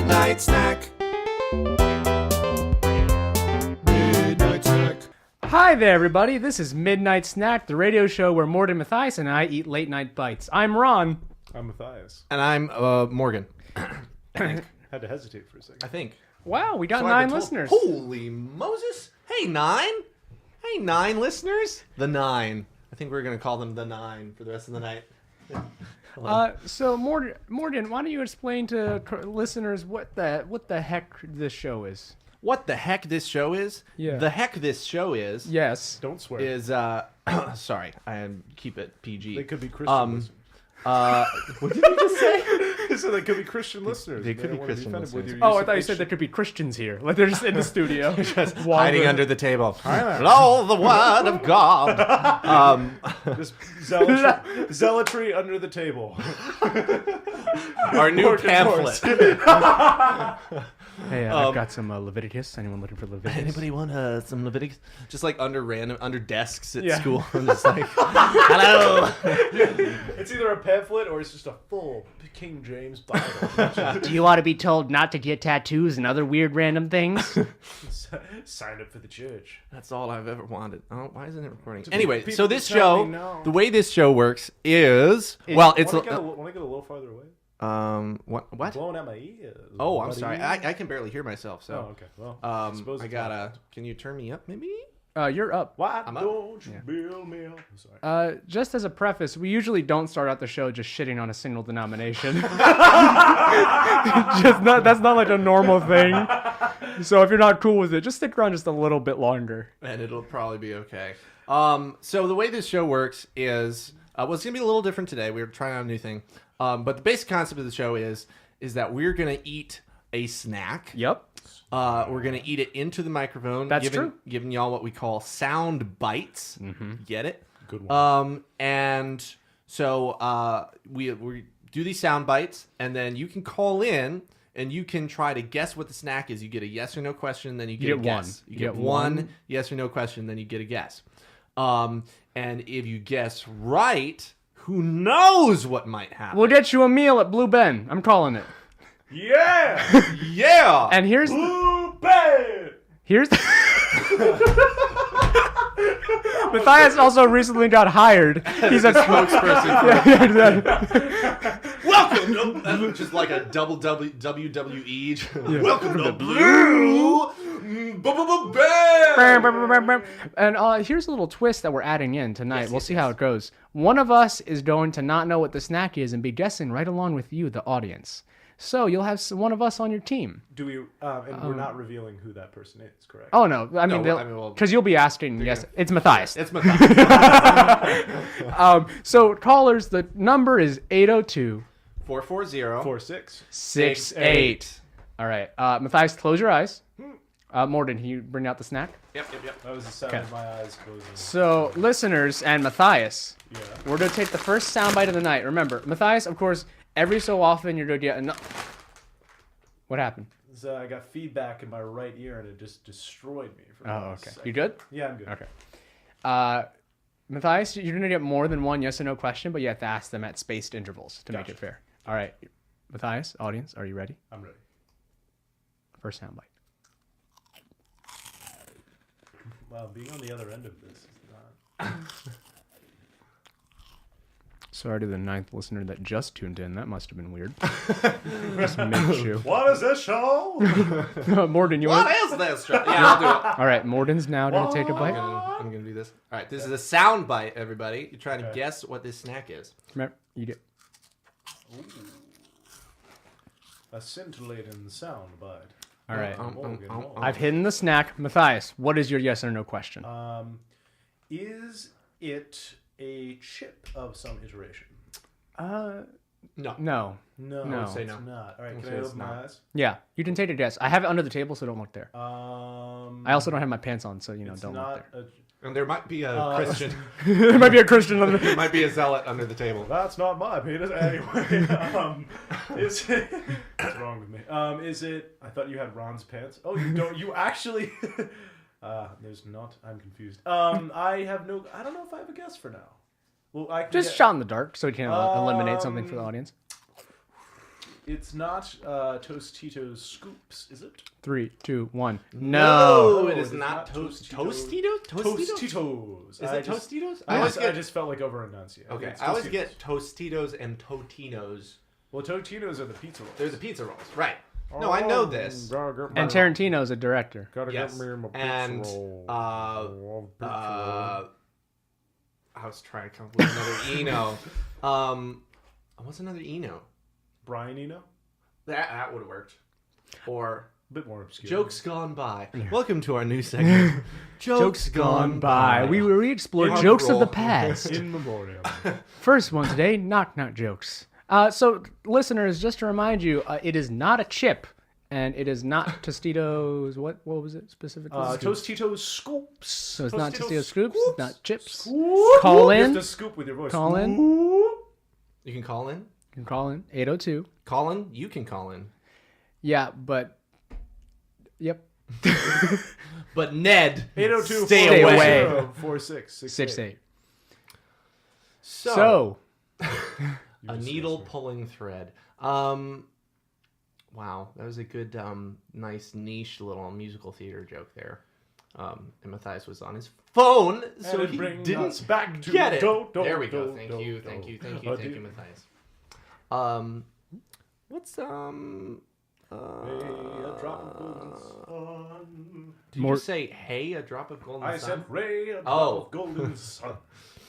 Midnight Snack. Midnight Snack. Hi there, everybody. This is Midnight Snack, the radio show where Morgan Mathias and I eat late night bites. I'm Ron. I'm Matthias. And I'm Morgan. Had to hesitate for a second. I think. Wow, we got So 9 listeners. Holy Moses. Hey, 9. Hey, 9 listeners. The 9. I think we're going to call them the 9 for the rest of the night. So Morgan, why don't you explain to listeners what the heck this show is? What the heck this show is? Yeah. The heck this show is. Yes. Don't swear. Is, sorry, I keep it PG. They could be Christian listeners. What did you just say? So they could be Christian listeners. They could be want to Christian offended with listeners. your Oh, use I of thought you said H. there could be Christians here. Like they're just in the studio. Just Wandering. hiding under the table. Hello, the word of God. Just zealotry under the table. Our new Morgan pamphlet. Hey, I've got some Leviticus. Anyone looking for Leviticus? Anybody want some Leviticus? Just like under desks at Yeah. school. I'm just like, hello. It's either a pamphlet or it's just a full King James Bible. Do you want to be told not to get tattoos and other weird random things? Sign up for the church. That's all I've ever wanted. Oh, why isn't it recording? To Anyway, people so this tell show, me no. the way this show works is, well, it's Want to get a little farther away? what? Blowing out my ears. Oh, I'm buddy. sorry. I can barely hear myself. Oh, So, okay. Well, I gotta. Can you turn me up, maybe? You're up. Why I'm up. don't you build me up? I'm sorry. Just as a preface, we usually don't start out the show just shitting on a single denomination. That's not like a normal thing. So if you're not cool with it, just stick around just a little bit longer. And it'll probably be okay. So the way this show works is, well, it's gonna be a little different today. We're trying out a new thing. But the basic concept of the show is that we're gonna eat a snack. Yep. We're gonna eat it into the microphone. That's true. Giving y'all what we call sound bites. Get it? Good one. And so we do these sound bites, and then you can call in and you can try to guess what the snack is. You get a yes or no question, then you get a guess. You get one yes or no question, then you get a guess. And if you guess right, who knows what might happen? We'll get you a meal at Blue Ben. I'm calling it. Yeah! Yeah. And here's Blue Band! Matthias also recently got hired. He's a spokesperson. Welcome, just like a double WWE. Welcome to Blue Band. And here's a little twist that we're adding in tonight. We'll see how it goes. One of us is going to not know what the snack is and be guessing right along with you, the audience. So you'll have one of us on your team. Do we? And we're not revealing who that person is, correct? Oh no, I mean, because you'll be asking. Yes, it's Matthias. It's Matthias. So callers, the number is 802 440 4668. All right, Matthias, close your eyes. Morgan, can you bring out the snack? Yep. That was the sound of my eyes closing. So, listeners and Matthias, Yeah. we're going to take the first soundbite of the night. Remember, Matthias, of course, every so often you're going to get What happened? So I got feedback in my right ear and it just destroyed me. For Oh, okay. You good? Yeah, I'm good. Okay. Matthias, you're going to get more than one yes or no question, but you have to ask them at spaced intervals to make it fair. All right. Matthias, audience, are you ready? I'm ready. First soundbite. Wow, being on the other end of this is not... Sorry to the 9th listener that just tuned in. That must have been weird. Just make sure. What is this show? Morgan, you want? What is this? Yeah, I'll do it. All right, Morgan's now going to take a bite. I'm gonna do this. All right, this is a sound bite, everybody. You're trying to guess what this snack is. Remember, eat it. A scintillating sound bite. All right. Morgan, I've hidden the snack. Matthias, what is your yes or no question? Is it a chip of some iteration? No. No. No. Say no. It's not. All right, I'll can say I it's open my not. eyes? Yeah, you can take a guess. I have it under the table, so don't look there. I I also don't have my pants on, so don't look not there. And there might be a Christian. There might be a Christian on the. There might be a zealot under the table. That's not my penis. Anyway, is it? What's wrong with me? Is it? I thought you had Ron's pants. Oh, you don't. You actually. There's not. I'm confused. I have no. I don't know if I have a guess for now. Well, I can Just shot in the dark, so we can eliminate something for the audience. It's not Tostitos Scoops, is it? 3, 2, 1. No, No. it is it is not not Tostitos. Tostitos. Is it Tostitos? I just felt like over enunciating. Okay, I always get Tostitos and Totinos. Well, Totinos are the pizza rolls. They're the pizza rolls, right? No, I know this. And Tarantino's a director. Gotta Yes. get me my pizza And roll. I was trying to come up with another Eno. What's another Eno? Brian Eno? That would have worked. Or A bit more obscure. Jokes Gone By. Welcome to our new segment. Jokes gone by. We re-explore Rock jokes of roll. the past. In memoriam. First one today, knock knock jokes. So listeners, just to remind you, it is not a chip, and it is not Tostitos. What was it specifically? Tostitos Scoops. So it's not Tostitos scoops, it's not chips. Scoop. Call You have in. to scoop with your voice. Call in. Scoop. You can call in. You can call in 802. Call in. You can call in. Yeah, but yep. But Ned, 802 stay away. 4668. 6-8. So, So a needle pulling thread. Wow, that was a good, nice niche little musical theater joke there. And Matthias was on his phone, so it he brings didn't us back to get it. do, do, There we go. do, Thank do, you, do. thank you, thank Oh, you, dear. Matthias. What's Hey, a drop of golden sun. Did you say hey, a drop of golden I sun? said Ray, a drop Oh. of golden sun.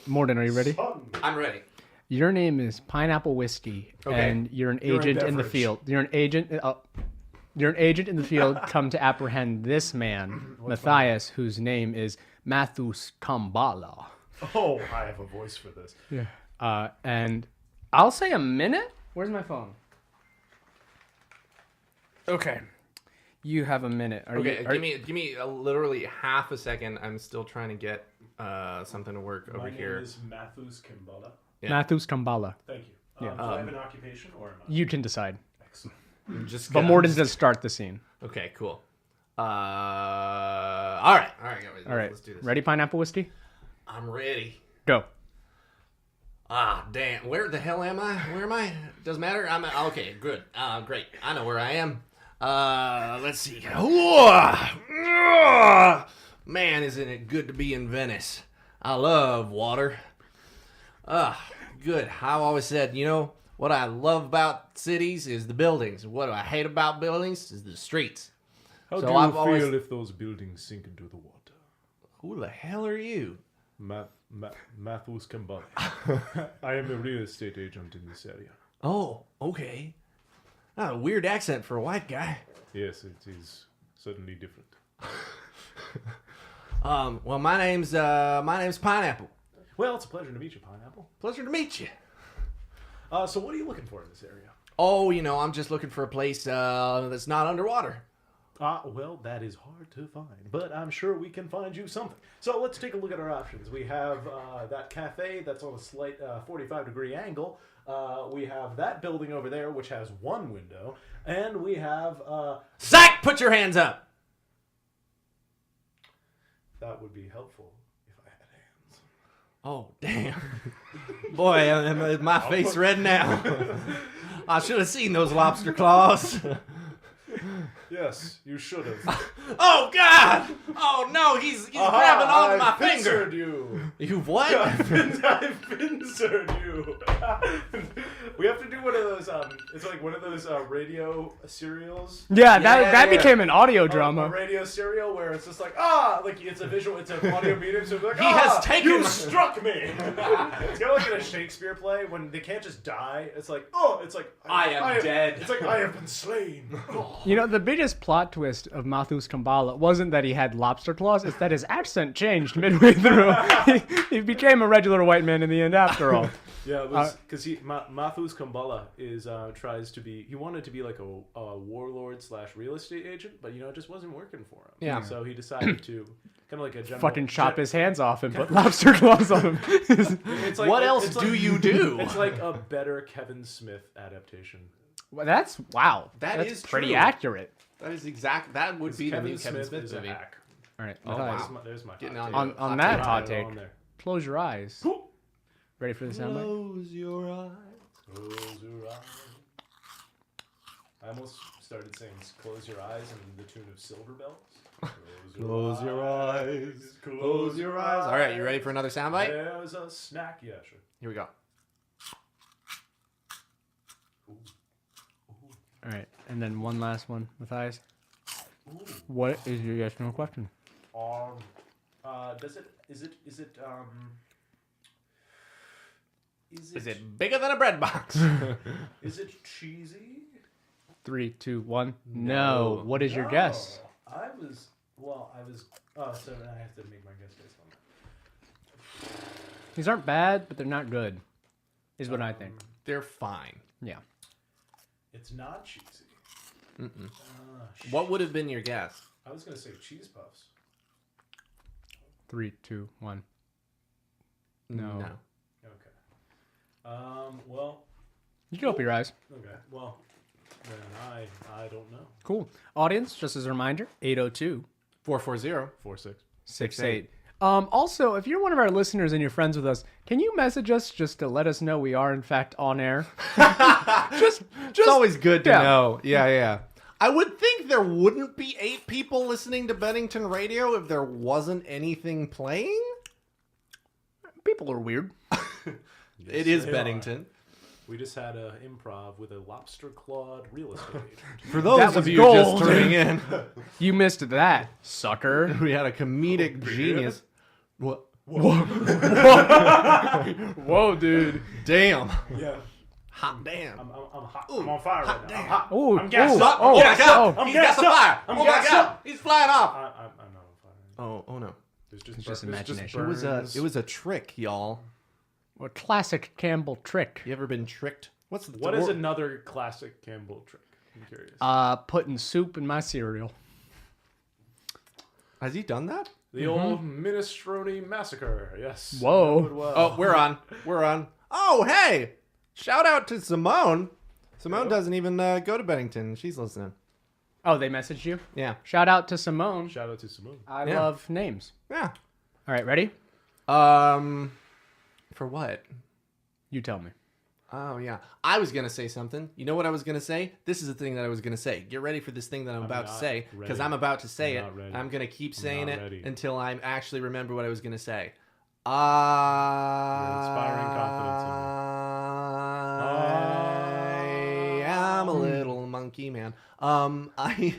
Morton, are you ready? Sun. I'm ready. Your name is Pineapple Whiskey, Okay. and you're an You're a agent in the beverage. field. You're an agent. You're an agent in the field come to apprehend this man, Matthias, whose name is Mathus Kambala. Oh, I have a voice for this. Yeah. And I'll say a minute. Where's my phone? Okay. You have a minute. Okay, give me literally half a second. I'm still trying to get something to work over My here. name is Mathus Kimbala. Yeah. Mathus Kambala. Thank you. Do I have an occupation or am I? You can decide. Excellent. Just But Morton does start the scene. Okay, cool. All right, guys. All right. Let's do this. Ready, Pineapple Whiskey? I'm ready. Go. Ah, damn. Where the hell am I? Where am I? Doesn't matter. I'm okay. Good. Great. I know where I am. Let's see. Man, isn't it good to be in Venice? I love water. Good. I've always said, what I love about cities is the buildings. What I hate about buildings is the streets. How So do you I've feel always- if those buildings sink into the water? Who the hell are you? Mathus Kimbala. I am a real estate agent in this area. Oh, okay. A weird accent for a white guy. Yes, it is certainly different. Well, my name's Pineapple. Well, it's a pleasure to meet you, Pineapple. Pleasure to meet you. So what are you looking for in this area? Oh, I'm just looking for a place that's not underwater. Well, that is hard to find, but I'm sure we can find you something. So let's take a look at our options. We have that cafe that's on a slight 45-degree angle. We have that building over there, which has one window, and we have Zach, put your hands up. that would be helpful if I had hands. Oh, damn. Boy, my face red now. I should have seen those lobster claws. Yes, you should have. Oh, God. Oh, no, he's grabbing onto my finger. I've you. You what? I've pincered you. We have to do one of those. It's like one of those radio serials. Yeah, that Yeah. became an audio A drama. radio serial where it's just like like it's a visual, it's an audio medium. So it's like He has taken you my- struck me. It's kind of like in a Shakespeare play when they can't just die. It's like it's like I am dead. It's like I have been slain. The biggest plot twist of Mathus Kambala wasn't that he had lobster claws, it's that his accent changed midway through. He became a regular white man in the end after all. Yeah, it was because Mathus Kambala tries to be. He wanted to be like a warlord / real estate agent, but it just wasn't working for him. Yeah. So he decided to kind of like a general, Fucking chop his hands off and put lobster claws on him. It's like, What else it's do like- you do? It's like a better Kevin Smith adaptation. Well, that's wow. That That's is pretty true. accurate. That is exact. That would be the new Kevin Smith Smith is a movie. hack. All right, Oh, Matthias, wow. There's my Getting hot on take. on Hot that take. hot Right take, on there. close your eyes. Ready for the soundbite? Close your eyes. Close your eyes. I almost started saying "Close your eyes" and the tune of Silver Bells. Close your eyes. Close your eyes. All right, you ready for another soundbite? There's a snack. Yeah, sure. Here we go. All right, and then one last one with eyes. Ooh. What is your yes or no question? Is it bigger than a bread box? Is it cheesy? 3, 2, 1. No. What is your guess? I was. Oh, so I have to make my guess based on that. These aren't bad, but they're not good. Is what I think. They're fine. Yeah. It's not cheesy. Mm-mm. What would have been your guess? I was gonna say cheese puffs. 3, 2, 1. No. Okay. Well. You can open your eyes. Okay. Well, then I don't know. Cool. Audience, just as a reminder, 802 440 68. Also, if you're one of our listeners and you're friends with us, can you message us just to let us know we are in fact on air? just It's always good to yeah. know. Yeah. I would think there wouldn't be 8 people listening to Bennington Radio if there wasn't anything playing. People are weird. It is they Bennington. We just had a improv with a lobster clawed real estate agent. For those That of was you gold. just tuning in, You missed that, sucker. we had a comedic genius. What? Whoa, dude. Damn. Yeah. Hot damn. I'm hot. I'm on fire right now. damn. I'm hot. Ooh, I'm gassed ooh. up. Oh, Oh my god! oh. He's got the fire! I'm Oh my gassed god! up. He's flying off! I'm not on fire. Oh no. There's It's just imagination. It was a trick, y'all. A classic Campbell trick. You ever been tricked? What is another classic Campbell trick? I'm curious. Putting soup in my cereal. Has he done that? The old minestrone massacre. Yes. Whoa. Know it well. Oh, we're on. Oh, hey! Shout out to Simone. Simone doesn't even go to Bennington. She's listening. Oh, they messaged you? Yeah. Shout out to Simone. Shout out to Simone. I Yeah. love names. Yeah. All right, ready? For what? You tell me. Oh, yeah. I was going to say something. You know what I was going to say? This is the thing that I was going to say. Get ready for this thing that I'm about to not say, because ready. I'm about to say I'm it. not ready. I'm going to keep saying not it ready. until I actually remember what I was going to say. inspiring confidence I am a little monkey man. I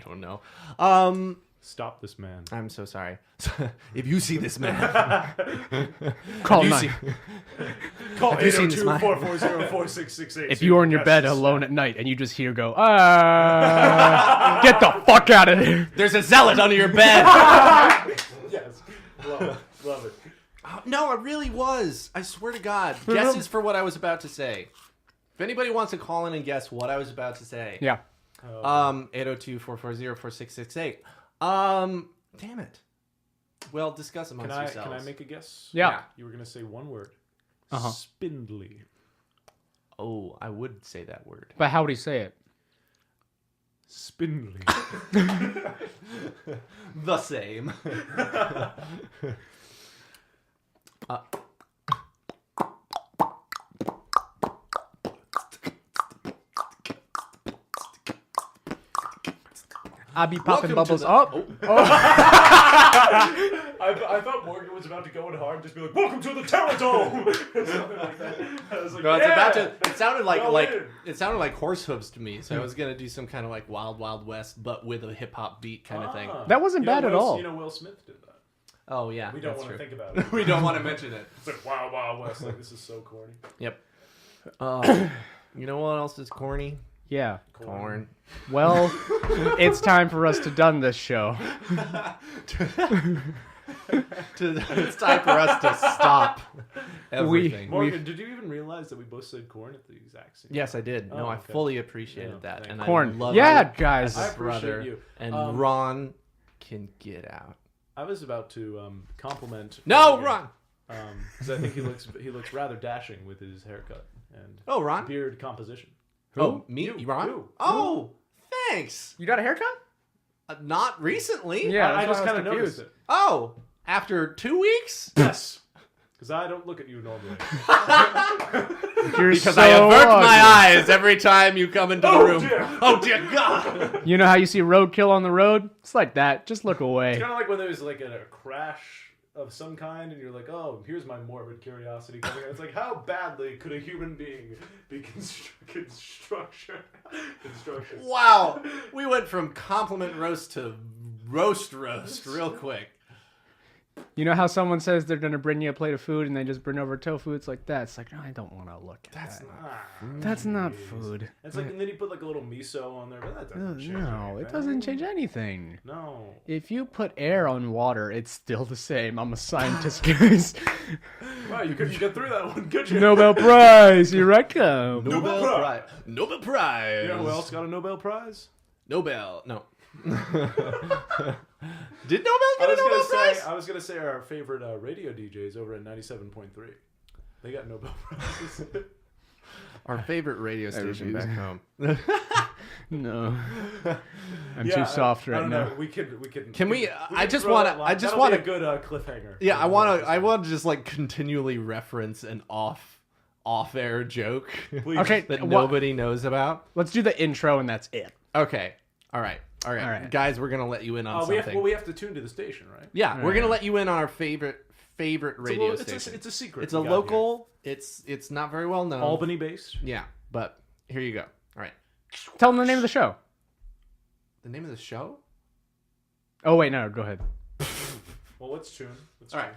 don't know. Stop this man. I'm so sorry. If you see this man, Call you 9. see- Call Have you seen this man? 802-440-4668. If you're in your bed alone at night and you just hear go, get the fuck out of here. there's a zealot under your bed. Yes. Love it. Love it. No, it really was. I swear to God. Guesses for what I was about to say. If anybody wants to call in and guess what I was about to say, Yeah. 802-440-4668. Damn it. Well, discuss amongst Can yourselves. I make a guess? Yeah. You were going to say one word. Uh-huh. Spindly. Oh, I would say that word. But how would he say it? Spindly. The same. I be popping Welcome to bubbles the- up. I thought Morgan was about to go in hard and just be like, "Welcome to the Terradome," or something like that. I was like, No, it's yeah! about to. It sounded like Go in. it sounded like horse hooves to me. So I was gonna do some kind of like Wild Wild West, but with a hip hop beat kind of thing. That wasn't You know, bad at Will- all. You know, Will Smith did that. Oh yeah, We don't that's want to true. think about it. We don't want to mention it. It's like Wild Wild West. Like, this is so corny. Yep. You know what else is corny? Yeah. Corn. Well, it's time for us to done this show. It's time for us to stop everything. Morgan, did you even realize that we both said corn at the exact same time? Yes, I did. No, Oh, I okay. fully appreciated Yeah, that, thank and you. Corn. I love Yeah, you guys. as I a appreciate brother. you. And Ron can get out. I was about to compliment. No, Morgan, Ron. because I think he looks rather dashing with his haircut and Oh, Ron. beard composition. Oh, me, You. Ron. You. Oh, thanks. You got a haircut? Not recently. Yeah, I that's just why I kind was of noticed confused. it. Oh, after 2 weeks. Yes, because I don't look at you normally. You're Because so I avert my ugly. eyes every time you come into the room. Dear. Oh dear God! You know how you see roadkill on the road? It's like that. Just look away. It's kind of like when there's like a crash of some kind, and you're like, oh, here's my morbid curiosity coming out. It's like, how badly could a human being be construction? Wow, we went from compliment roast to roast real quick. You know how someone says they're going to bring you a plate of food and they just bring over tofu? It's like that. It's like, no, I don't want to look at that. That's not food. It's like, and then you put like a little miso on there, but that doesn't change anything. It doesn't change anything. No. If you put air on water, it's still the same. I'm a scientist, guys. Wow, you couldn't get through that one, could you? Nobel Prize, here I come. Nobel Prize. Nobel Prize. You know who else got a Nobel Prize? Nobel. No. Did Nobel get a Nobel Prize? I was gonna say our favorite radio DJs over at 97.3. They got Nobel Prizes. Our favorite radio station back home. No, I'm too soft right I don't now. know. We could. Can we? I just throw want that to. line. I just That'll want be to. a good cliffhanger. Yeah, I want to just like continually reference an off-air joke. Please. Okay, that nobody knows about. Let's do the intro and that's it. Okay. All right. All right. Guys, we're gonna let you in on something. We have to tune to the station, right? Yeah, we're gonna let you in on our favorite radio station. It's a secret. It's a local. It's not very well known. Albany based. Yeah, but here you go. All right. Tell them the name of the show. The name of the show? Oh, wait, no, go ahead. Well, let's tune. All right.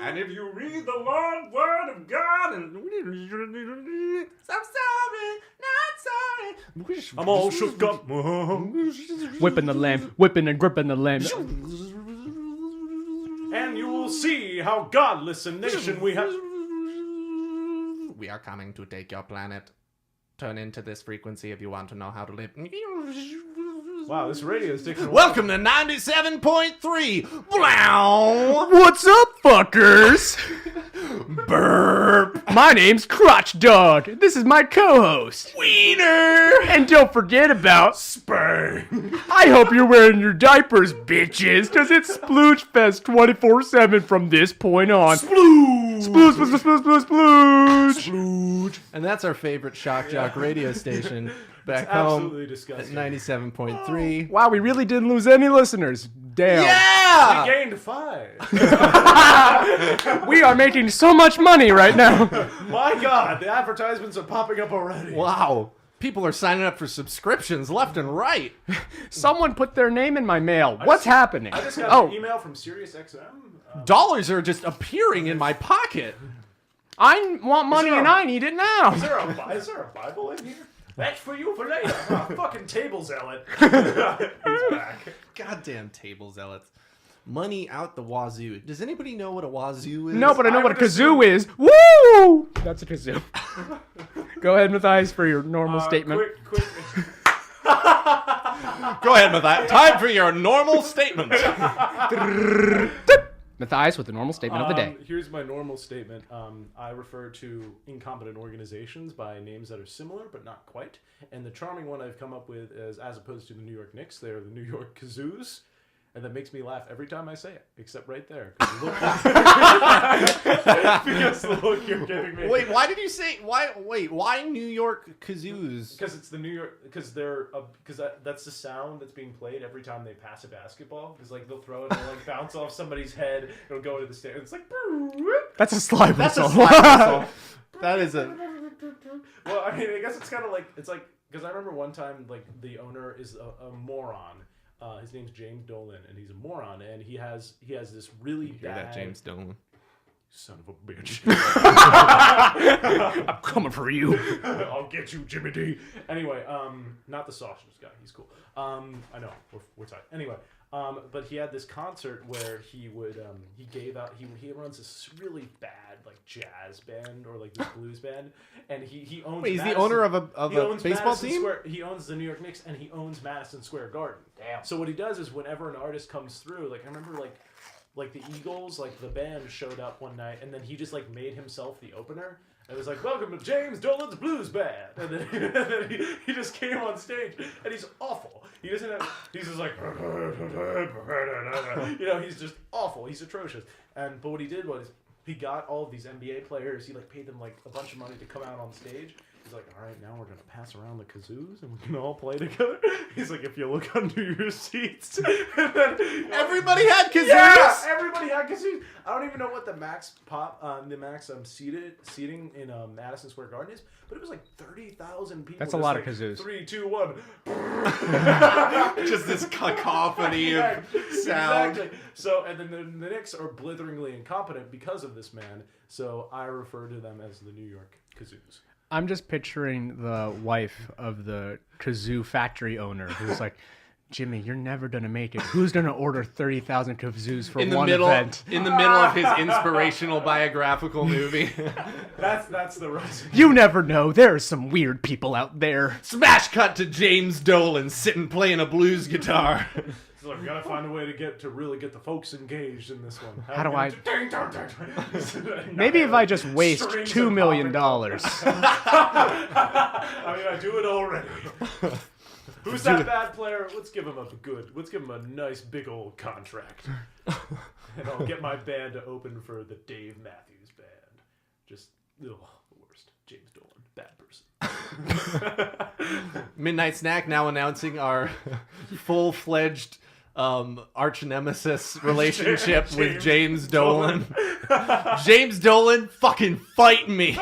And if you read the long word of God, and I'm sorry, not sorry. I'm all shook up. Whipping the lamb, whipping and gripping the lamb. And you will see how godless a nation we have. We are coming to take your planet. Turn into this frequency if you want to know how to live. Wow, this radio is taking a while. Welcome to 97.3. Blow. What's up, fuckers? Burp. My name's Crotch Dog. This is my co-host. Wiener. And don't forget about Sperm. I hope you're wearing your diapers, bitches, because it's Splooge Fest 24/7 from this point on. Splooge. Splooge, splooge, splooge, splooge, splooge. Splooge. And that's our favorite shock jock radio station back It's home absolutely at disgusting. 97.3. Wow, we really didn't lose any listeners. Damn. Yeah! We gained 5. We are making so much money right now. My God, the advertisements are popping up already. Wow. People are signing up for subscriptions left and right. Someone put their name in my mail. What's happening? I just got an email from SiriusXM. Dollars are just appearing in my pocket. I want money and I need it now. Is there a Bible in here? That's for you for later. Oh, fucking table zealot. He's back. Goddamn table zealots. Money out the wazoo. Does anybody know what a wazoo is? No, but I know I what a would kazoo is. Woo! That's a kazoo. Go ahead, Matthias, for your normal statement. Quick. Go ahead, Matthias. Time for your normal statement. Matthias with the normal statement of the day. Here's my normal statement. I refer to incompetent organizations by names that are similar but not quite. And the charming one I've come up with is, as opposed to the New York Knicks, they're the New York Kazoos. And that makes me laugh every time I say it, except right there. Because the look you're giving me. Wait, why did you say why New York kazoos? Because it's the New York, because that's the sound that's being played every time they pass a basketball. Because like they'll throw it and it'll like bounce off somebody's head. It'll go into the stand. It's like. That's a slide That's whistle. a slide whistle. That is a. Well, I mean, I guess it's kind of like because I remember one time like the owner is a moron. His name's James Dolan, and he's a moron, and he has this really Hear bad. that, James Dolan? Son of a bitch. I'm coming for you. I'll get you, Jimmy D. Anyway, not the sausage guy. He's cool. I know. We're tight. Anyway, but he had this concert where he would he runs this really bad like jazz band or like this blues band, and he owns. Wait, he's Madison, the owner of a baseball Madison team? He owns the New York Knicks, and he owns Madison Square Garden. Damn. So what he does is whenever an artist comes through, like I remember like the Eagles, like the band showed up one night, and then he just like made himself the opener. It was like, welcome to James Dolan's Blues Band. And then he just came on stage, and he's awful. He doesn't have, he's just like, he's just awful. He's atrocious. But what he did was, he got all of these NBA players. He like paid them like a bunch of money to come out on stage. He's like, all right, now we're gonna pass around the kazoos and we can all play together. He's like, if you look under your seats, and then, Everybody had kazoos. yeah, everybody had kazoos. I don't even know what the max seating in Madison Square Garden is, but it was like 30,000 people. That's a lot like, of kazoos. 3, 2, 1. Just this cacophony of sound. Exactly. So, and then the Knicks are blitheringly incompetent because of this man. So I refer to them as the New York Kazoos. I'm just picturing the wife of the kazoo factory owner who's like, Jimmy, you're never gonna make it. Who's gonna order 30,000 kazoos for In the one middle, event? in the middle of his inspirational biographical movie. That's the recipe. You never know. There are some weird people out there. Smash cut to James Dolan sitting playing a blues guitar. So we gotta find a way to really get the folks engaged in this one. How do I? I? Maybe if I just waste $2 million. I mean, I do it already. Who's that bad player? Let's give him a nice big old contract. And I'll get my band to open for the Dave Matthews Band. Just, the worst. James Dolan, bad person. Midnight Snack now announcing our full-fledged arch nemesis relationship with James Dolan. James Dolan, fucking fight me.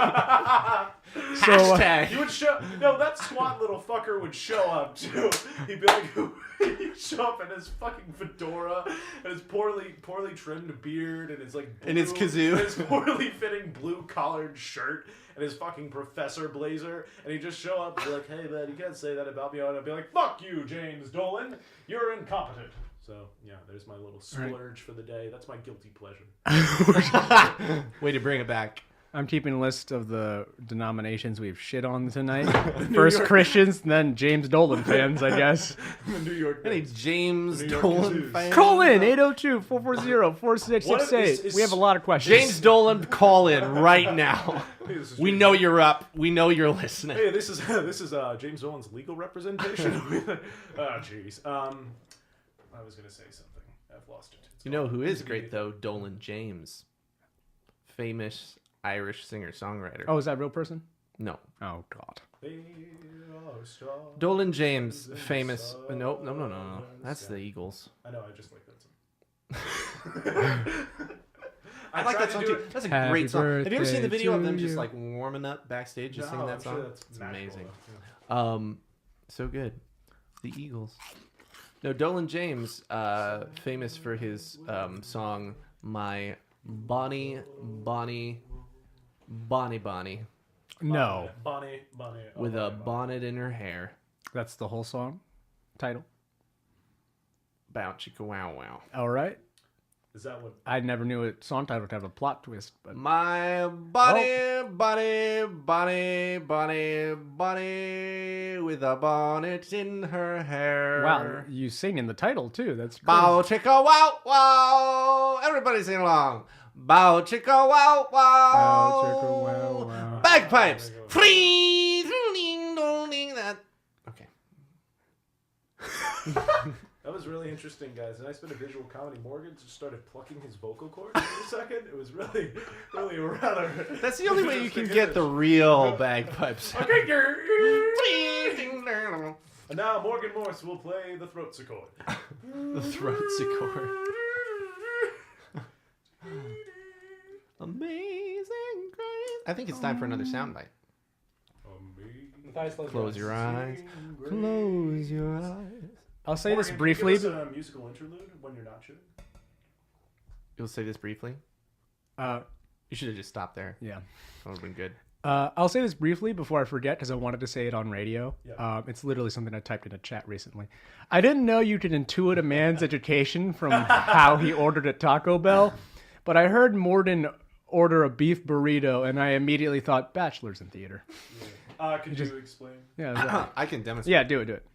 Hashtag. You would show. No, that squat little fucker would show up too. He'd be like, he'd show up in his fucking fedora and his poorly trimmed beard and his like blue, And his kazoo. and his poorly fitting blue collared shirt and his fucking professor blazer, and he'd just show up and be like, "Hey man, you can't say that about me." And I'd be like, "Fuck you, James Dolan. You're incompetent." So yeah, there's my little splurge for the day. That's my guilty pleasure. Way to bring it back. I'm keeping a list of the denominations we've shit on tonight. First Christians, then James Dolan fans, I guess. The New York. Any James New York Dolan Kazoos. fans? Call in 802-440-4668. We have a lot of questions. James Dolan, call in right now. Hey, this is We James know you're up. We know you're listening. Hey, this is James Dolan's legal representation. Jeez. I was gonna say something. I've lost it. You know who is great though? Dolan James, famous Irish singer-songwriter. Oh, is that a real person? No. Oh, God. Dolan James, famous. No. That's the Eagles. I know. I just like that song. I like that song too. That's a Happy great song. Have you ever seen the birthday video of them to just you. like warming up backstage, just singing that song? It's amazing. Yeah. So good. The Eagles. No, Dolan James, famous for his song "My Bonnie, Bonnie, Bonnie, Bonnie," No. Bonnie. with a bonnet in her hair. That's the whole song title. Bow chicka wow wow. All right. Is that what? I never knew a song title would have a plot twist, but My Bonnie, Bonnie, Bonnie, Bonnie, Bonnie, with a bonnet in her hair. wow, you sing in the title too. That's great. Bow chicka wow wow. Everybody sing along. Bow chicka wow wow. Bow chicka wow wow. Bagpipes. Free. Ding dong ding. That. Okay. That was really interesting, guys. And I spent a visual comedy. Morgan just started plucking his vocal cords for a second. It was really rather. That's the only way you can get the real bagpipes. Okay, and now Morgan Morse will play the throat accord. The throat's accord. Amazing grace. I think it's time for another soundbite. Close your eyes. Close your eyes. I'll say this Morgan, briefly. Can you give us a musical interlude when you're not shooting? You'll say this briefly? You should have just stopped there. Yeah. That would have been good. I'll say this briefly before I forget because I wanted to say it on radio. Yeah. It's literally something I typed in a chat recently. I didn't know you could intuit a man's education from how he ordered at Taco Bell, but I heard Morden order a beef burrito, and I immediately thought bachelor's in theater. Yeah. Could you explain? Yeah. I can demonstrate. Yeah. Do it.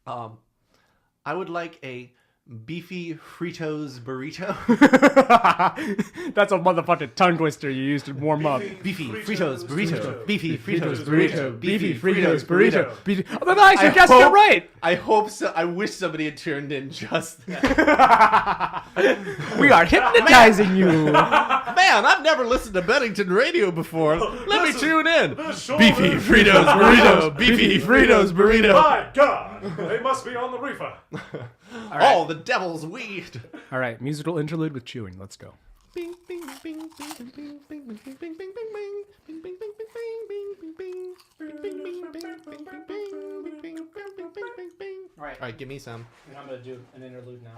I would like a beefy Fritos burrito. That's a motherfucking tongue twister you used to warm up. Beefy Fritos burrito. Beefy Fritos burrito. burrito. Beefy Fritos burrito. Oh, but nice, you guessed it right. I hope so. I wish somebody had turned in just that. We are hypnotizing you. Man, I've never listened to Bennington radio before. Let me tune in. Beefy Fritos burrito. Beefy Fritos burrito. My God, they must be on the reefer. Oh, the devil's weed. All right, musical interlude with chewing. Let's go. Bing bing bing bing bing bing bing bing bing bing bing bing bing bing bing bing bing bing bing bing. All right, give me some. And I'm gonna do an interlude now.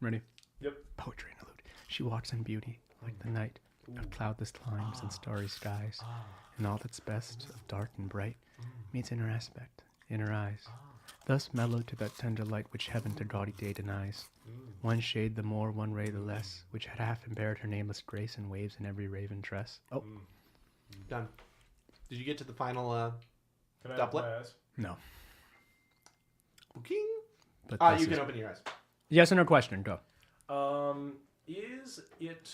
Ready? Yep. Poetry interlude. She walks in beauty like the night of cloudless climes and starry skies, and all that's best of dark and bright meets in her aspect, in her eyes. Thus mellowed to that tender light which heaven to gaudy day denies. One shade the more, one ray the less, which had half impaired her nameless grace and waves in every raven tress. Oh, Done. Did you get to the final Can I doublet? ask? no. King? But Ah, this you can is- open your eyes. Yes or no question, go. Is it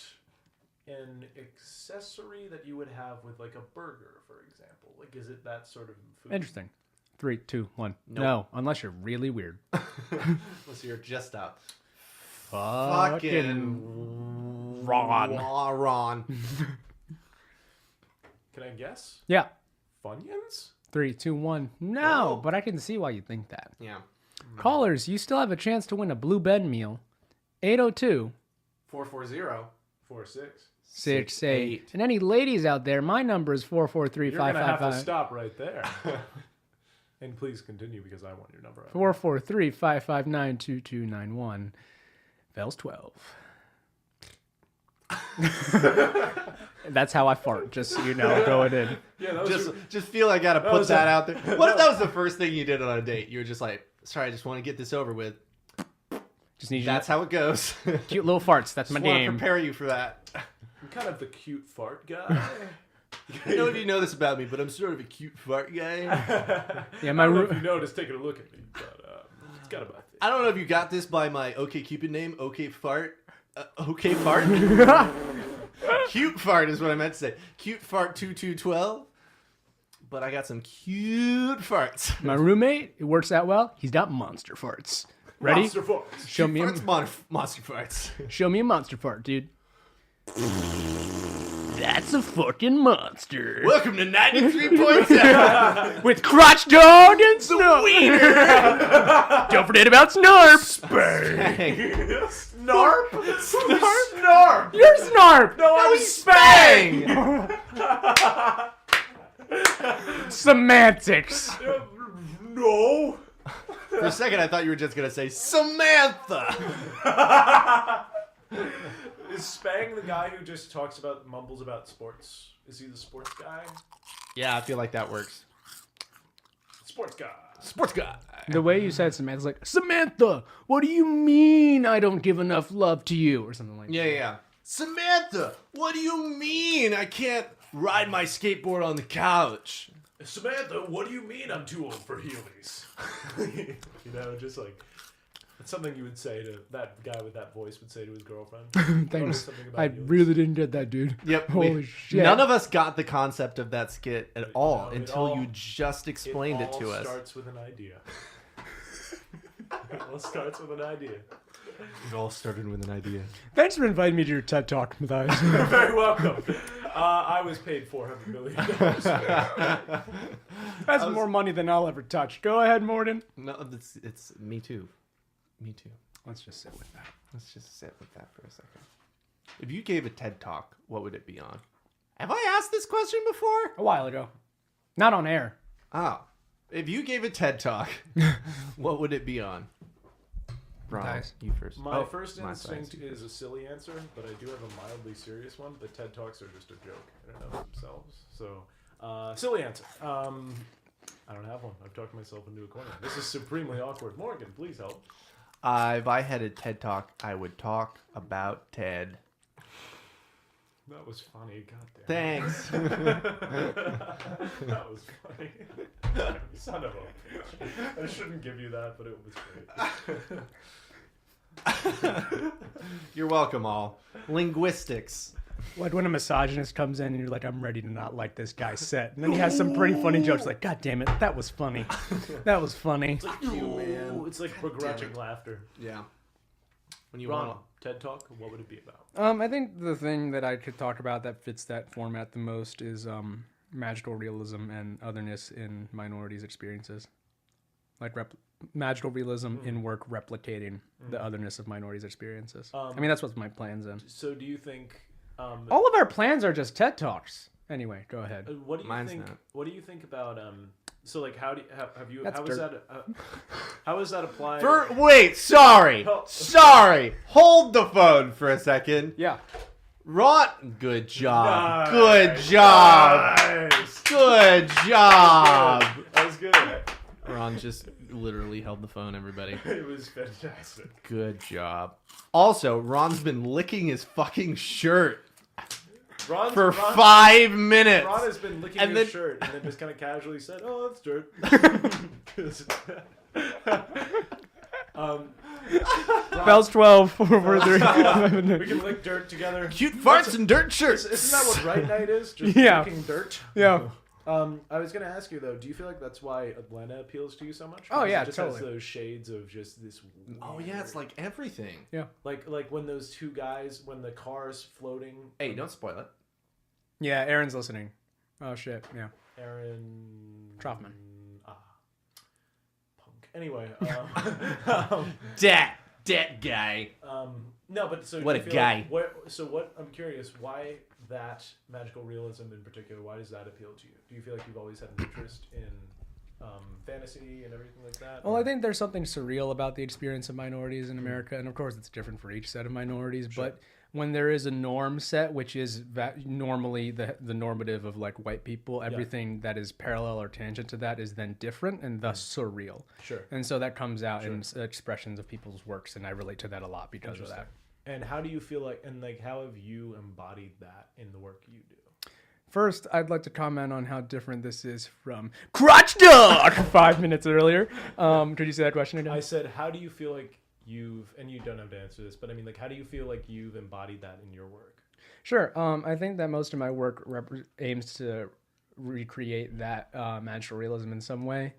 an accessory that you would have with like a burger, for example? Like, is it that sort of food? Interesting. 3, 2, 1. Nope. No, unless you're really weird. Let's see, you're just out. Fucking Ron. Ron. Can I guess? Yeah. Funyuns? 3, 2, 1. No, Oh. but I can see why you think that. Yeah. Callers, you still have a chance to win a Blue Ben meal. 802 440. 4-6. 68. And any ladies out there, my number is 443 You're gonna have to 555. stop right there. And please continue because I want your number. 443 559 2291. Vels 12. That's how I fart, just so you know, going in. Yeah, that was Just feel I gotta put was that a- out there. What if that was the first thing you did on a date? You were just like, sorry, I just want to get this over with. Just need you That's how it goes. cute little farts. That's my Just want to game. prepare you for that. I'm kind of the cute fart guy. I don't know if you know this about me, but I'm sort of a cute fart guy. Yeah, I my don't know if ru- you noticed taking a look at me, but it's kind of my thing. I don't know if you got this by my OkCupid name, OK Fart. OK Fart? Cute Fart is what I meant to say. Cute Fart 2212. But I got some cute farts. my roommate, it works out well. He's got monster farts. Ready? Monster farts. Show me, Monster farts. show me a monster fart, dude. That's a fucking monster. Welcome to 93.7. With crotch dog and snarp. Don't forget about snarp. Snarp? Snarp? You're snarp. No, I was Spang! Semantics. No. For a second, I thought you were just going to say Samantha. Is Spang the guy who just mumbles about sports? Is he the sports guy? Yeah, I feel like that works. Sports guy. Sports guy. The way you said Samantha's like, Samantha, what do you mean I don't give enough love to you? Or something like that. Yeah. Samantha, what do you mean I can't ride my skateboard on the couch? Samantha, what do you mean I'm too old for Heelys? You know, just like, it's something you would say to that guy with that voice would say to his girlfriend. Thanks. Something about I Heelys. really didn't get that, dude. Yep. Holy shit. None of us got the concept of that skit at all it until all- you just explained it to all us. starts with an idea. It all starts with an idea. It all started with an idea. Thanks for inviting me to your TED Talk, Matthias. You're very welcome. I was paid $400 million. That's more money than I'll ever touch. Go ahead, Morden. No, it's me too. Me too. Let's just sit with that. Let's just sit with that for a second. If you gave a TED Talk, what would it be on? Have I asked this question before? A while ago. Not on air. Oh. If you gave a TED Talk, what would it be on? Ron, Nice. you first. My Oh, first my instinct size. is a silly answer, but I do have a mildly serious one. But TED Talks are just a joke in and of themselves. So, silly answer. I don't have one. I've talked myself into a corner. This is supremely awkward. Morgan, please help. If I had a TED Talk, I would talk about TED. That was funny. God damn. Thanks. That was funny. Son of a bitch. I shouldn't give you that, but it was great. You're welcome, all. Linguistics. Like when a misogynist comes in and you're like, I'm ready to not like this guy's set. And then he has some pretty funny jokes like, God damn it, that was funny. That was funny. It's like you, man. It's like begrudging laughter. Yeah. When you Ron, want TED Talk, what would it be about? I think the thing that I could talk about that fits that format the most is magical realism and otherness in minorities' experiences. Like magical realism in work replicating the otherness of minorities' experiences. I mean, that's what my plan's in. So do you think... All of our plans are just TED Talks. Anyway, go ahead. what do you Mine's think? not. What do you think about so like how do you, have you That's how is that how is that applied? Wait, sorry. Oh. Sorry. Hold the phone for a second. Yeah. Ron, good job. Nice. Good job. Nice. Good job. That was good. Ron just literally held the phone, everybody. It was fantastic. Good job. Also, Ron's been licking his fucking shirt for 5 minutes. Ron has been licking And his then- shirt and then just kind of casually said, "Oh, that's dirt." Bell's 12 for further. We can lick dirt together. Cute farts and dirt shirts. Isn't that what right night is? Just Yeah. licking dirt. Yeah. I was gonna ask you though. Do you feel like that's why Atlanta appeals to you so much? Oh, Because yeah, it just totally. has those shades of just this. Oh yeah, it's like everything. like when those two guys when the car's floating. Hey, don't spoil it. Yeah, Aaron's listening. Oh, shit. Yeah. Aaron Troffman. Punk. Anyway. Dat guy. No, but so What do you a feel guy. What I'm curious, why that magical realism in particular? Why does that appeal to you? Do you feel like you've always had an interest in fantasy and everything like that? Well, I think there's something surreal about the experience of minorities in America, and of course it's different for each set of minorities. Sure. But when there is a norm set, which is normally the normative of like white people, everything that is parallel or tangent to that is then different and thus surreal. Sure. And so that comes out in expressions of people's works, and I relate to that a lot because of that. And how do you feel like, and like, how have you embodied that in the work you do? First, I'd like to comment on how different this is from Crotch Dog 5 minutes earlier. Could you say that question again? I said, how do you feel like and you don't have to answer this, but I mean, like, how do you feel like you've embodied that in your work? Sure. I think that most of my work aims to recreate that magical realism in some way.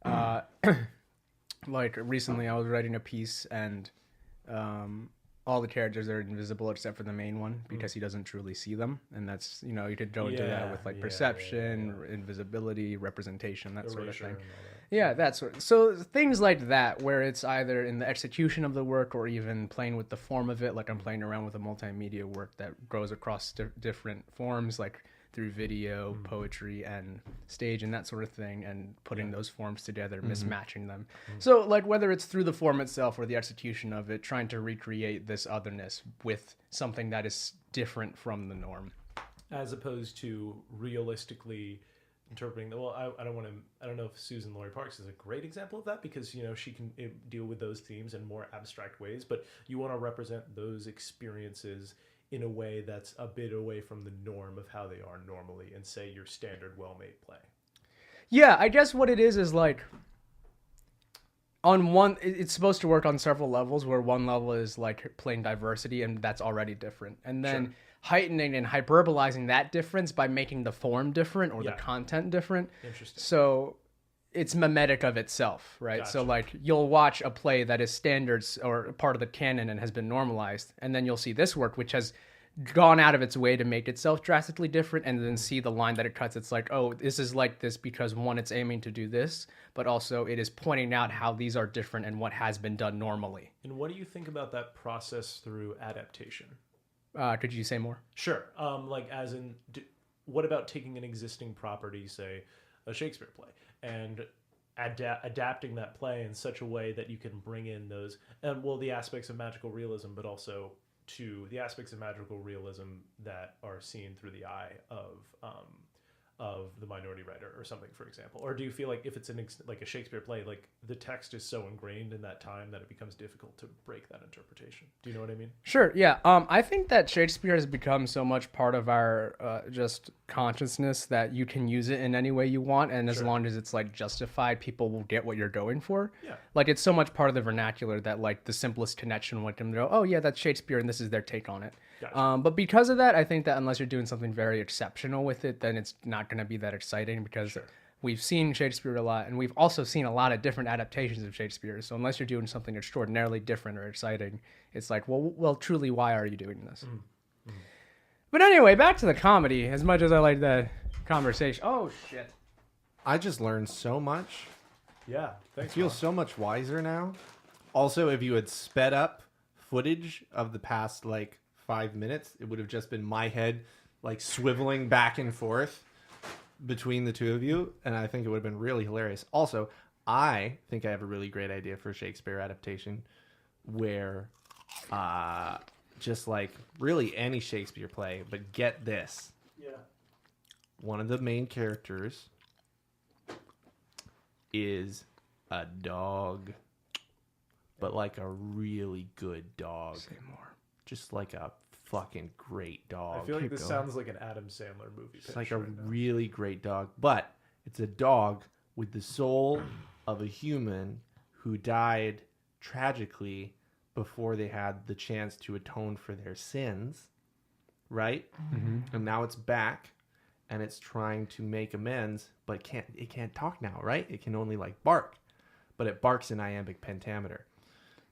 Like recently, I was writing a piece, and all the characters are invisible except for the main one because he doesn't truly see them, and that's you could go into that with like perception, invisibility, representation, that sort of thing. Yeah, that's so things like that, where it's either in the execution of the work or even playing with the form of it. Like I'm playing around with a multimedia work that goes across different forms, like through video, poetry, and stage, and that sort of thing, and putting those forms together, mismatching them. So, like whether it's through the form itself or the execution of it, trying to recreate this otherness with something that is different from the norm, as opposed to realistically interpreting the I don't know if Susan Laurie Parks is a great example of that, because she can deal with those themes in more abstract ways, but you want to represent those experiences in a way that's a bit away from the norm of how they are normally, and say your standard well-made play. Yeah, I guess what it is like on one, it's supposed to work on several levels, where one level is like playing diversity, and that's already different, and then heightening and hyperbolizing that difference by making the form different or the content different. Interesting. So it's mimetic of itself, right? Gotcha. So like you'll watch a play that is standards or part of the canon and has been normalized, and then you'll see this work which has gone out of its way to make itself drastically different, and then see the line that it cuts. It's like, oh, this is like this because one, it's aiming to do this, but also it is pointing out how these are different and what has been done normally. And what do you think about that process through adaptation? Could you say more? Sure. Like as in, what about taking an existing property, say a Shakespeare play, and adapting that play in such a way that you can bring in those, the aspects of magical realism, but also to the aspects of magical realism that are seen through the eye of of the minority writer or something, for example? Or do you feel like if it's like a Shakespeare play, like the text is so ingrained in that time that it becomes difficult to break that interpretation? Do you know what I mean? Sure, yeah. I think that Shakespeare has become so much part of our just consciousness that you can use it in any way you want, and as long as it's like justified, people will get what you're going for. Yeah. Like it's so much part of the vernacular that like the simplest connection would them go, oh yeah, that's Shakespeare, and this is their take on it. Gotcha. But because of that, I think that unless you're doing something very exceptional with it, then it's not going to be that exciting because we've seen Shakespeare a lot, and we've also seen a lot of different adaptations of Shakespeare. So unless you're doing something extraordinarily different or exciting, it's like, well, truly, why are you doing this? But anyway, back to the comedy. As much as I like that conversation. Oh shit! I just learned so much. Yeah. I Thanks. feel Ron. so much wiser now. Also, if you had sped up footage of the past like 5 minutes, it would have just been my head like swiveling back and forth between the two of you, and I think it would have been really hilarious. Also, I think I have a really great idea for a Shakespeare adaptation where just like really any Shakespeare play, but get this. Yeah. One of the main characters is a dog, but like a really good dog. Say more. Just like a fucking great dog. I feel like Keep this going. sounds like an Adam Sandler movie. It's like a really great dog, but it's a dog with the soul of a human who died tragically before they had the chance to atone for their sins, right? And now it's back, and it's trying to make amends, but it can't talk now, right? It can only like bark, but it barks in iambic pentameter.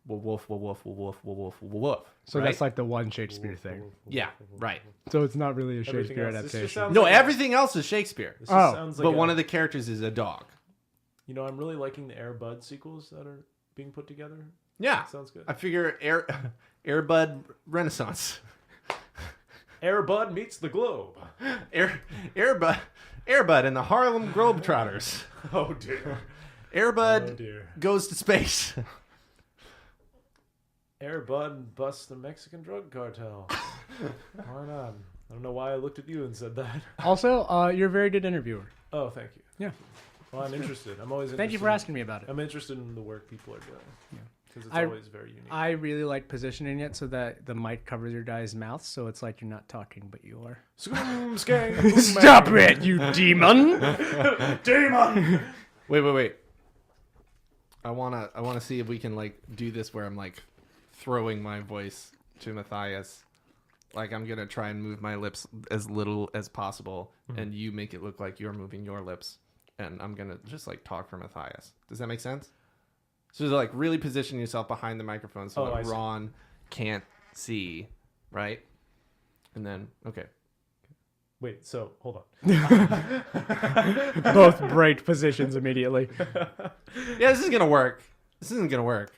Woof, woof, woof, woof, woof, woof. So right? that's like the one Shakespeare thing. Yeah, right. So it's not really a Everything Shakespeare else. This just adaptation. sounds No, like everything else is Shakespeare, This just sounds like but one of the characters is a dog. You know, I'm really liking the Air Bud sequels that are being put together. Yeah, Sounds good. I figure Air Bud Renaissance. Air Bud meets the globe. Air Bud and the Harlem Globetrotters. Oh dear. Air Bud Oh dear. goes to space. Air Bud busts the Mexican drug cartel. Why not? I don't know why I looked at you and said that. Also, you're a very good interviewer. Oh, thank you. Yeah. Well, I'm interested. I'm always interested. Thank you for asking me about it. I'm interested in the work people are doing. Yeah. Because it's I- always very unique. I really like positioning it so that the mic covers your guy's mouth, so it's like you're not talking, but you are. Stop it, you demon! demon! Wait. I wanna see if we can like do this where I'm like throwing my voice to Matthias. Like I'm gonna try and move my lips as little as possible, and you make it look like you're moving your lips, and I'm gonna just like talk for Matthias. Does that make sense? So like really position yourself behind the microphone so I that see. Ron can't see, right? And then okay. Wait, so hold on. Both break positions immediately. Yeah, this is gonna work. This isn't gonna work.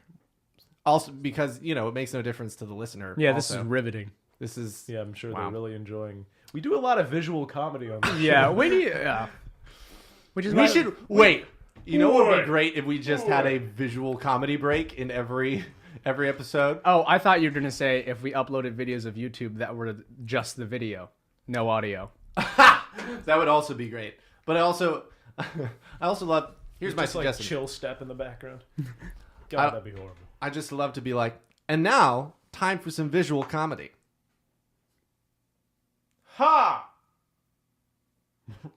Also, because it makes no difference to the listener. Yeah, this also. is riveting. This is Yeah, I'm sure Wow. they're really enjoying. We do a lot of visual comedy on this. Yeah, which is we why- should wait. You know what would Boy. be great if we just had a visual comedy break in every episode? Oh, I thought you were gonna say if we uploaded videos of YouTube that were just the video, no audio. That would also be great. But I also love. Here's my Just like suggestion. chill step in the background. God, that'd be horrible. I just love to be like, and now time for some visual comedy. Ha!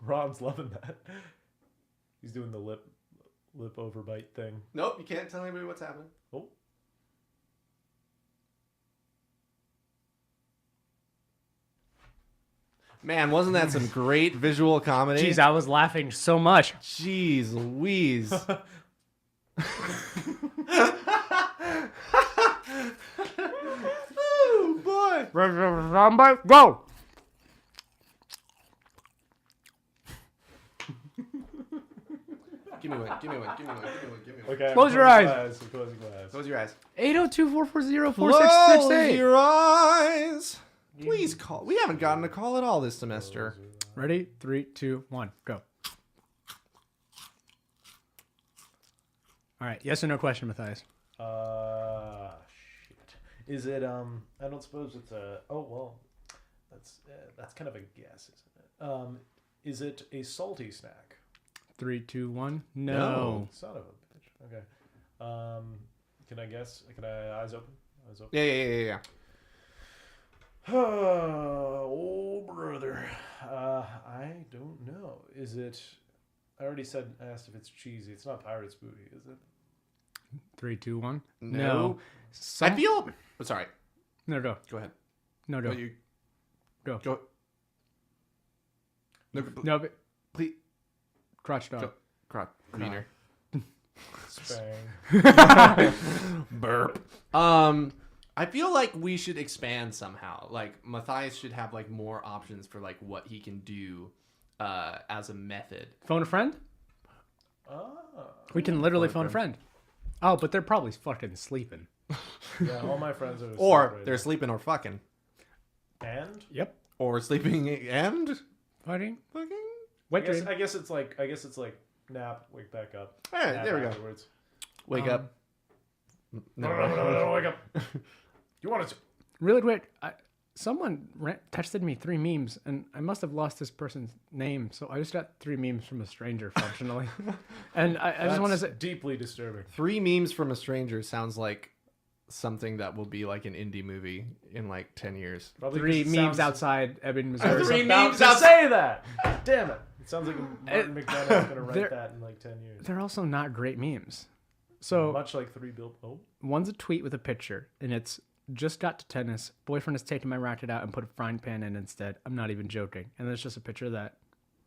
Ron's loving that. He's doing the lip overbite thing. Nope, you can't tell anybody what's happening. Oh. Man, wasn't that some great visual comedy? Jeez, I was laughing so much. Jeez Louise. Oh, boy. Go. Give me one. Okay, Close your eyes. I'm closing my eyes. Close your eyes. 802-440-4668. Close your eyes. Please call. We haven't gotten a call at all this semester. Ready? 3, 2, 1, go. All right. Yes or no question, Matthias? Shit. Is it I don't suppose it's a. Oh well, that's kind of a guess, isn't it? Is it a salty snack? 3, 2, 1. No. No. Son of a bitch. Okay. Can I guess? Can I eyes open? Eyes open. Yeah. Oh, brother. I don't know. Is it? I already asked if it's cheesy. It's not Pirate's Booty, is it? 3, 2, 1. No. I feel. Oh, sorry. No, go. Go ahead. No, No, go. you Go. go. No, No, but please. crotch dog. Go. Crop. Wiener. Spang. Burp. I feel like we should expand somehow. Like Matthias should have like more options for like what he can do as a method. Phone a friend? Ah. We can literally Phone a phone a friend. Oh, but they're probably fucking sleeping. Yeah, all my friends are. Or asleep right they're sleeping or fucking. now. And Yep. Or sleeping and Fighting. fucking. Wet dream. I guess it's like nap, wake back up. All right, nap there we go. afterwards. Wake up. No, wake up. You want to? Really quick, someone texted me 3 memes, and I must have lost this person's name, so I just got 3 memes from a stranger, functionally. And I just want to say, deeply disturbing. 3 memes from a stranger sounds like something that will be like an indie movie in like 10 years. Probably 3 'cause it memes sounds- outside Ebbing, I Missouri. was Three about memes to outside- say that. Damn it! It sounds like Martin McDonough's gonna write they're- that in like 10 years. They're also not great memes. So Much like 3 Bill. Oh, one's a tweet with a picture, and it's just got to tennis. Boyfriend has taken my racket out and put a frying pan in instead. I'm not even joking. And there's just a picture of that.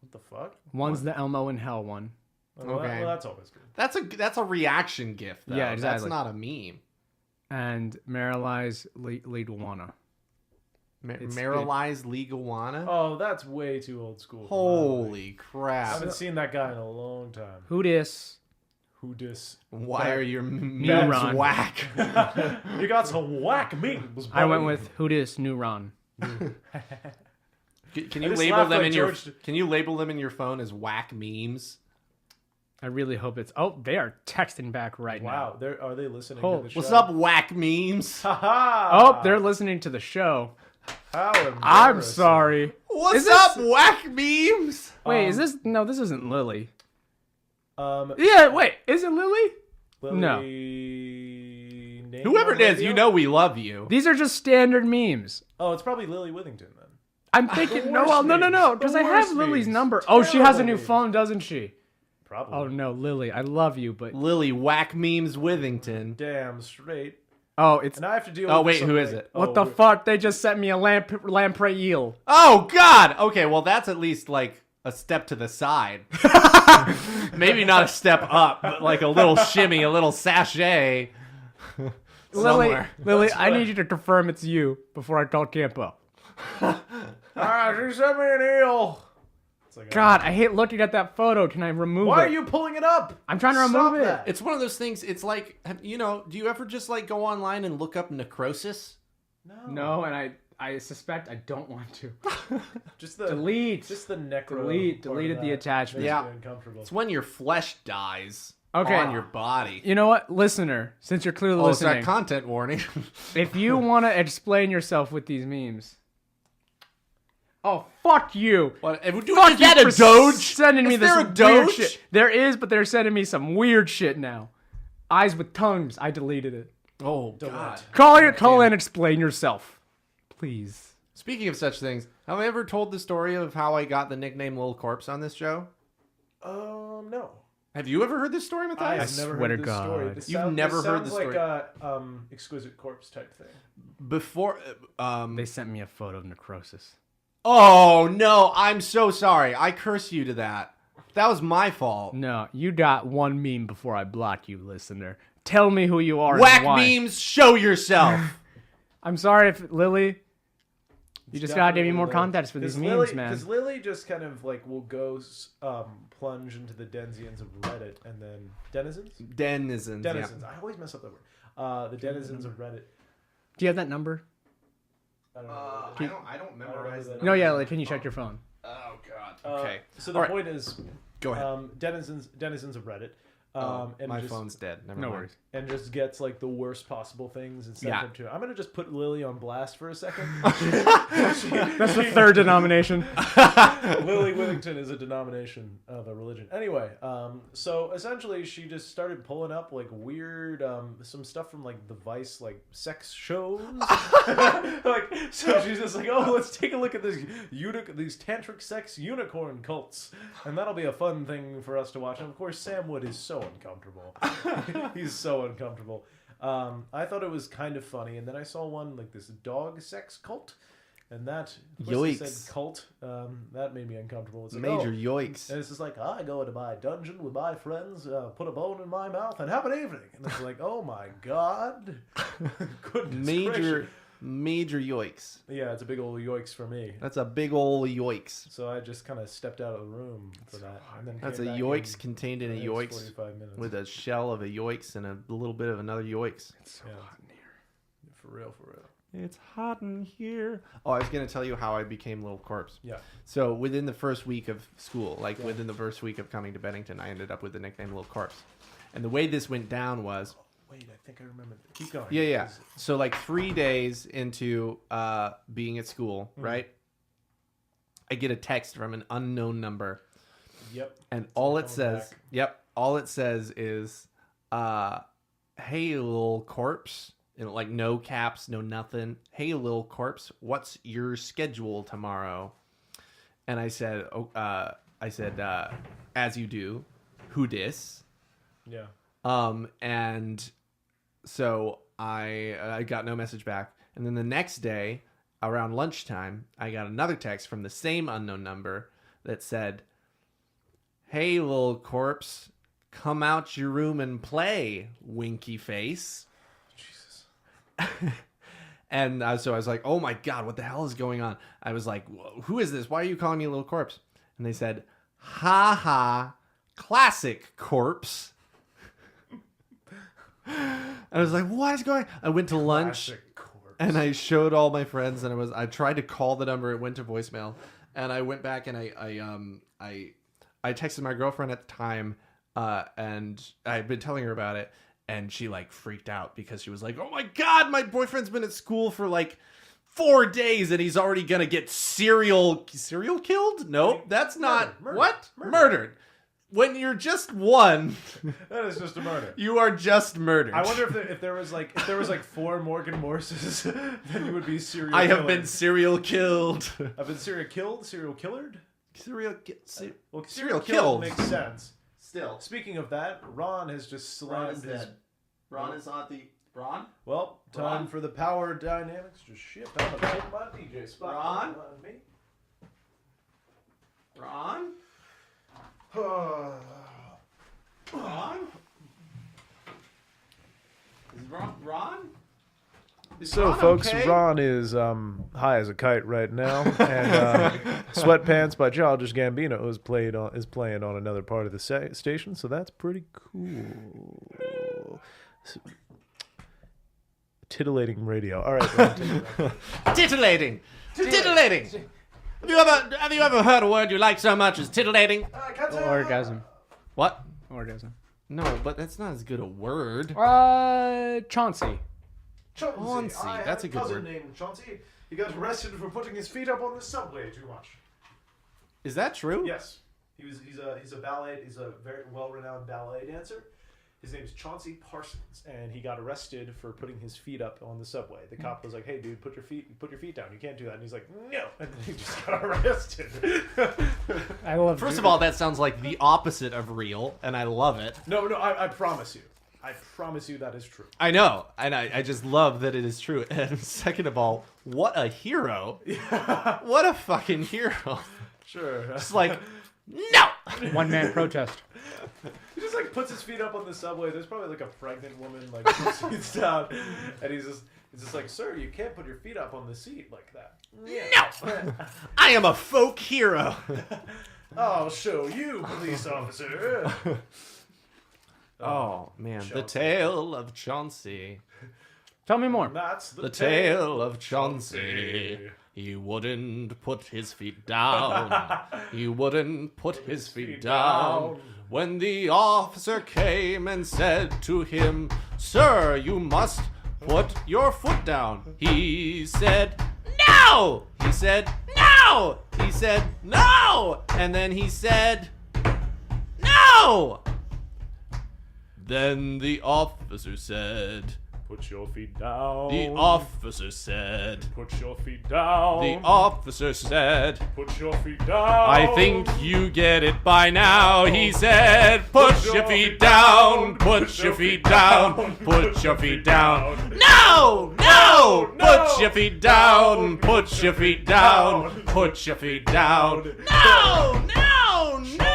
what the fuck? One's the Elmo in Hell one. Well, Okay. well, that's always good. That's a reaction gif though. Yeah, exactly. That's not a meme. And Marilei's Leaguana. It's- Marilei's Leguana? Oh, that's way too old school. for my Holy liking. I crap. haven't seen that guy in a long time. Who dis? Who dis? Why are your memes Neuron. whack? You got some whack memes. I went buddy. with who dis Neuron. Can I you just label laughed them like in your George- Can you label them in your phone as whack memes? I really hope it's. Oh, they are texting back right Wow, are they listening Oh, to the show? What's up, whack memes? Haha! now. Oh, they're listening to the show. How I'm embarrassing. sorry. What's Is this- up, whack memes? Wait, is this? No, this isn't Lily. Um, Yeah, wait, is it Lily? Lily, No. name Whoever on it is, radio? you know we love you. These are just standard memes. Oh, it's probably Lily Withington then. I'm thinking, no, worst well, no, memes. because The I have worst Lily's memes. number. Oh, she has a new Terrible phone, doesn't she? Probably. Oh no, Lily, I love you, but Lily whack memes Withington. Damn straight. oh, it's And I have to deal. Oh, with wait, who is something- it? what Oh, the fuck? They just sent me a lamprey eel. Oh God. Okay, well that's at least like a step to the side. Maybe not a step up, but like a little shimmy, a little sachet. Lily, somewhere. Lily, I need you to confirm it's you before I call Campo. She sent me an eel. It's like, God, I hate looking at that photo. Can I remove why it? are you pulling it up? I'm trying to Stop remove it. that. It's one of those things. It's like, you know, do you ever just like go online and look up necrosis? No, and I suspect I don't want to. Just the Delete. Just the necro. Delete. part Deleted of the that attachment. makes Yeah. me uncomfortable. It's when your flesh dies Okay. on your body. You know what, listener? Since you're clearly Oh, it's listening, that content warning. if you want to explain yourself with these memes, oh fuck you! What? Is Fuck that you a for Doge? Sending me Is this there a weird Doge? shit. There is, but they're sending me some weird shit now. Eyes with tongues. I deleted it. Oh God. Call in, explain yourself, please. Speaking of such things, have I ever told the story of how I got the nickname Lil Corpse on this show? No. Have you ever heard this story, Matthias? I've never swear heard to this story. God. This You've sounds- never this heard sounds the story? like a exquisite corpse type thing. Before, They sent me a photo of necrosis. oh no, I'm so sorry. I curse you to that. That was my fault. No, you got one meme before I block you, listener. Tell me who you are. Whack and why. memes, show yourself. I'm sorry if Lily. You just gotta give me Definitely more Lily. context for these 'Cause memes, Lily, man. Because Lily just kind of like will go plunge into the denizens of Reddit and then denizens. Denizens. yeah. Denizens. I always mess up that word. The denizens of Reddit. Do you have that number? I don't know. I don't memorize that. No, yeah. Like, can you check your phone? Oh god. Uh, Okay. So the All right. point is, Go ahead. denizens of Reddit And my just, phone's dead. Never No mind. worries. And just gets like the worst possible things and sends Yeah. them to her. I'm gonna just put Lily on blast for a second. That's the third denomination. Lily Withington is a denomination of a religion. Anyway, so essentially she just started pulling up like weird, some stuff from like the Vice like sex shows. Like, so she's just like, oh, let's take a look at these tantric sex unicorn cults, and that'll be a fun thing for us to watch. And of course, Sam Wood is so uncomfortable. He's so uncomfortable. I thought it was kind of funny, and then I saw one like this dog sex cult, and that Yikes. said cult. That made me uncomfortable. It's like, Major oh. yoiks. And it's just like, I go into my dungeon with my friends, put a bone in my mouth, and have an evening. And it's like, oh my god, goodness gracious. Major yoiks. Yeah, it's a big old yoiks for me. That's a big ol' yoiks. So I just kind of stepped out of the room for that. And then That's a came back yoiks in contained in a the next yoiks 45 minutes. with a shell of a yoiks and a little bit of another yoiks. It's so Yeah. hot in here. For real, for real. It's hot in here. Oh, I was going to tell you how I became Little Corpse. Yeah. So within the first week of school, within the first week of coming to Bennington, I ended up with the nickname Little Corpse. And the way this went down was... Wait, I think I remember. Keep going. Yeah. So like 3 days into being at school, right? I get a text from an unknown number. Yep. And all it coming says, back. all it says is, hey, Little Corpse. And like no caps, no nothing. Hey, Little Corpse, what's your schedule tomorrow? And I said, as you do, who dis? Yeah. And so I got no message back. And then the next day, around lunchtime, I got another text from the same unknown number that said, hey, Little Corpse, come out your room and play, winky face. Jesus. And so I was like, oh my God, what the hell is going on? I was like, who is this? Why are you calling me a Little Corpse? And they said, ha ha, classic corpse. I was like, what is going on? I went to lunch Classic corpse. and I showed all my friends and I tried to call the number. It went to voicemail. And I went back and I texted my girlfriend at the time and I'd been telling her about it. And she like freaked out because she was like, oh my God, my boyfriend's been at school for like 4 days and he's already going to get serial killed? Nope, that's not. Murdered. What? Murdered. When you're just one, That is just a murder. you are just murdered. I wonder if there was like 4 Morgan Morses, then you would be serial. I have killer. been serial killed. I've been serial killed, serial killered. Well, Serial killed killed makes sense. Still, Speaking of that, Ron has just slammed his. Ron is on the Ron. Well, time Ron? for the power dynamics. Just shit. I'm gonna take my DJ spot. Ron? behind me. Ron. Ron. Is Ron? So, Ron folks, okay? Ron is high as a kite right now, and "Sweatpants" by Childish Gambino is playing on another part of the station, so that's pretty cool. Titillating radio. All right, Ron, take it back. Titillating. Have you ever heard a word you like so much as titillating? Orgasm. What? Orgasm. No, but that's not as good a word. Chauncey. Chauncey, that's a good word. named Chauncey. He got arrested for putting his feet up on the subway too much. Is that true? Yes, he's a very well-renowned ballet dancer. His name's Chauncey Parsons, and he got arrested for putting his feet up on the subway. The cop was like, "Hey, dude, put your feet down. You can't do that." And he's like, "No," and then he just got arrested. I love. First of all, that sounds like the opposite of real, and I love it. No, I promise you. I promise you that is true. I know, and I just love that it is true. And second of all, what a hero! What a fucking hero! Sure. It's like, no! One man protest. He just like puts his feet up on the subway. There's probably like a pregnant woman like sits down, and he's just like, "Sir, you can't put your feet up on the seat like that." No! I am a folk hero. I'll show you, police officer. Oh man, the Chauncey. tale of Chauncey. Tell me more. That's The tale of Chauncey. He wouldn't put his feet down. He wouldn't put his feet down. When the officer came and said to him, "Sir, you must put your foot down," he said, "No!" He said, "No!" He said, "No!" And then he said, "No!" Then the officer said, Put your feet down. the officer said, Put your feet down. the officer said, Put your feet down. I think you get it by now. He said, put your feet down, put your feet down, put your feet down. No, no, put your feet down, put your feet down, put your feet down. No, no, no.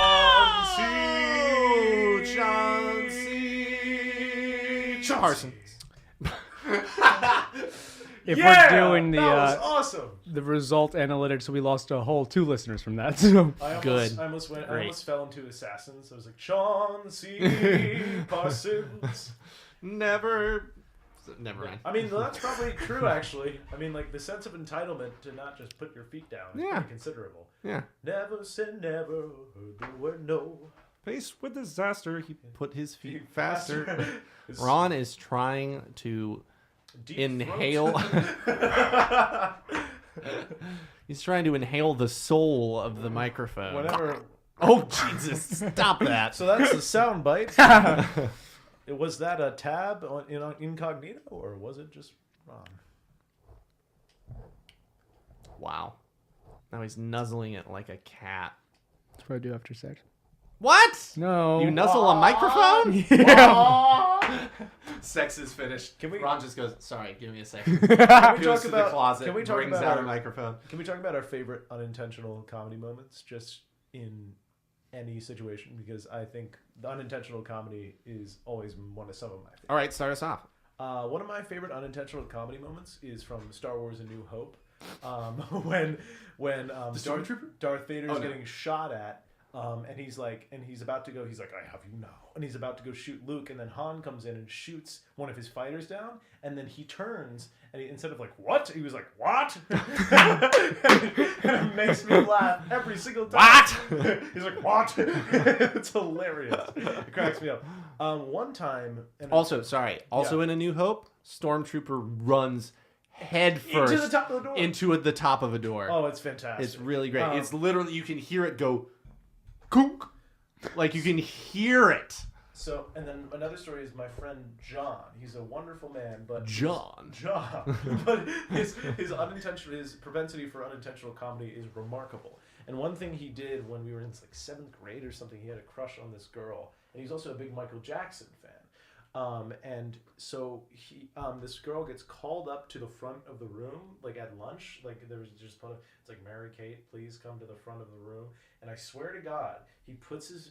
Chauncey Parsons. If Yeah, we're doing that was awesome. the result analytics, we lost a whole 2 listeners from that. So Good. I almost Great. fell into Assassins. I was like, Chauncey Parsons. Never mind. I mean, that's probably true, actually. I mean, like, the sense of entitlement to not just put your feet down is Yeah. pretty considerable. Yeah. Never say never, heard the word no. Faced with disaster, he put his feet Faster. faster. It's Ron is trying to deep inhale. throat. He's trying to inhale the soul of the microphone. Whenever. Oh, Jesus. Stop that. So that's the sound bite. Was that a tab in incognito, or was it just Ron? Wow. Now he's nuzzling it like a cat. that's what I do after sex. What? No. You nuzzle a microphone? Yeah. Sex is finished. Can we- Ron just goes, sorry, give me a second. Can we Goes talk to about? the closet, Can we talk brings about out our, a microphone. Can we talk about our favorite unintentional comedy moments, just in any situation? Because I think the unintentional comedy is always some of my favorites. All right, start us off. One of my favorite unintentional comedy moments is from Star Wars: A New Hope, when Darth Vader's getting shot at. And he's about to go. He's like, I have you now. And he's about to go shoot Luke, and then Han comes in and shoots one of his fighters down. And then he turns, and instead of like what, he was like what? And it makes me laugh every single time. What? He's like what? It's hilarious. It cracks me up. One time, and Also, sorry. Also, in A New Hope, Stormtrooper runs head first into the top of the door. into the top of a door. Oh, it's fantastic. It's really great. It's literally, you can hear it go, kook. Like, you can hear it. So, and then another story is my friend John. He's a wonderful man, but John. but his propensity for unintentional comedy is remarkable. And one thing he did when we were in like 7th grade or something, he had a crush on this girl, and he's also a big Michael Jackson fan. And so this girl gets called up to the front of the room, like at lunch. Like there was just it's like, Mary Kate, please come to the front of the room. And I swear to God, he puts his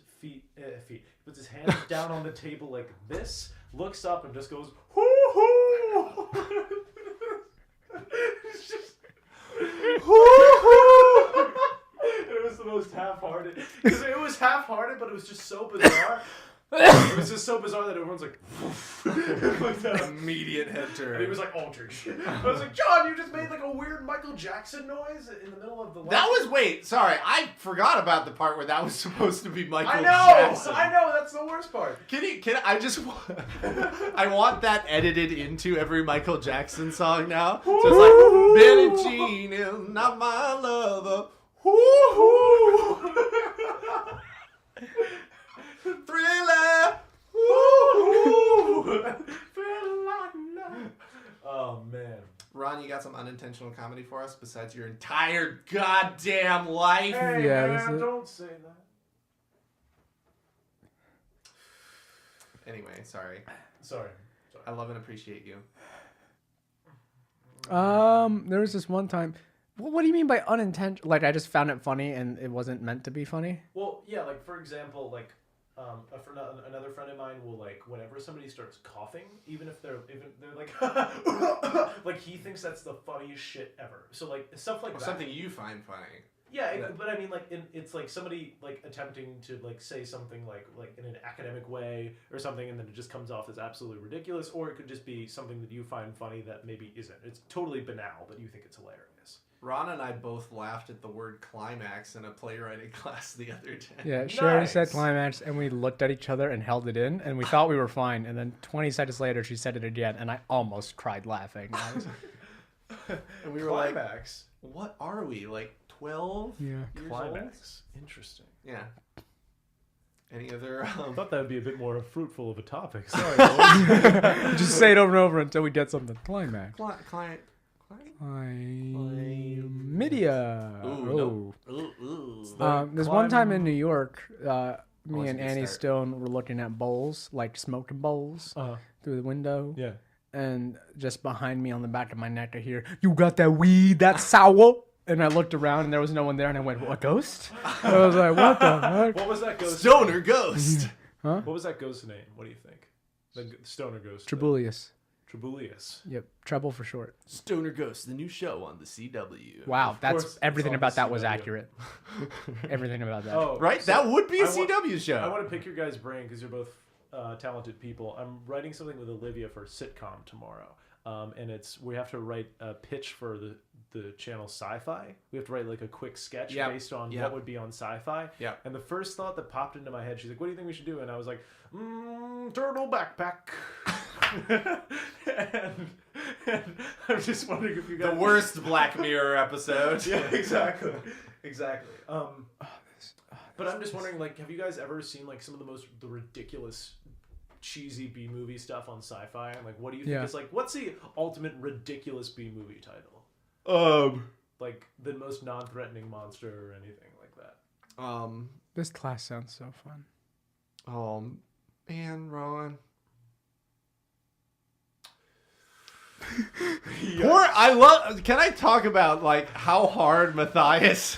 puts his hands down on the table like this, looks up and just goes, hoo hoo. It's just, hoo hoo. It was the most half-hearted, because it was half-hearted, but it was just so bizarre. It was just so bizarre that everyone's like, like that. Immediate head turn. And he was like, altered shit. I was like, John, you just made like a weird Michael Jackson noise in the middle of the That was, wait, sorry. I forgot about the part where that was supposed to be Michael I Jackson. know, that's the worst part. I want that edited into every Michael Jackson song now. So it's like, Billie Jean is not my lover. Thriller. Oh man. Ron, you got some unintentional comedy for us besides your entire goddamn life? Hey Yeah, man, that's it. don't say that. Anyway, sorry. Sorry. I love and appreciate you. There was this one time. What do you mean by unintentional? Like, I just found it funny and it wasn't meant to be funny? Well, yeah, like for example, like another friend of mine will, like, whenever somebody starts coughing, even if they're like like he thinks that's the funniest shit ever. So like stuff like Or that. something you find funny. Yeah, but I mean, like, it's like somebody like attempting to like say something like in an academic way or something, and then it just comes off as absolutely ridiculous, or it could just be something that you find funny that maybe isn't. It's totally banal, but you think it's hilarious. Ron and I both laughed at the word climax in a playwriting class the other day. Yeah, Sherry said Nice. climax, and we looked at each other and held it in, and we thought we were fine. And then 20 seconds later, she said it again, and I almost cried laughing. I was- And we were Climax. like, what are we? Like 12 yeah. years Climax. Interesting. old? Yeah. Any other... I thought that would be a bit more fruitful of a topic. Sorry, boys. Just say it over and over until we get something. Climax. Client. Chlamydia. Ooh, Oh. no. There's one time in New York, me wasn't and gonna Annie start. Stone were looking at bowls, like smoking bowls, through the window. Yeah. And just behind me on the back of my neck, I hear, "You got that weed? That's sour." And I looked around and there was no one there, and I went, "What, ghost?" I was like, "What the heck?" What was that ghost? Stoner Ghost. What was that ghost name? What do you think? The stoner ghost. Trabulius. Trabulius. Yep, treble for short. Stoner Ghost, the new show on the CW. Wow, course, that's everything it's on about the that was CW. accurate. Everything about that. Oh, Right? so that would be a I wa- CW show. I want to pick your guys' brain because you're both talented people. I'm writing something with Olivia for a sitcom tomorrow, and we have to write a pitch for the channel Sci-Fi. We have to write like a quick sketch Yep. based on Yep. what would be on Sci-Fi. Yep. And the first thought that popped into my head, she's like, "What do you think we should do?" And I was like, "Turtle backpack." and I'm just wondering if you guys The worst Black Mirror episode. yeah, exactly. But I'm just wondering, like, have you guys ever seen like some of the ridiculous, cheesy B movie stuff on Sci-Fi? And like, what do you think Yeah. is like? What's the ultimate ridiculous B movie title? Like the most non-threatening monster or anything like that. This class sounds so fun. Oh man, Ron. Can I talk about like how hard Matthias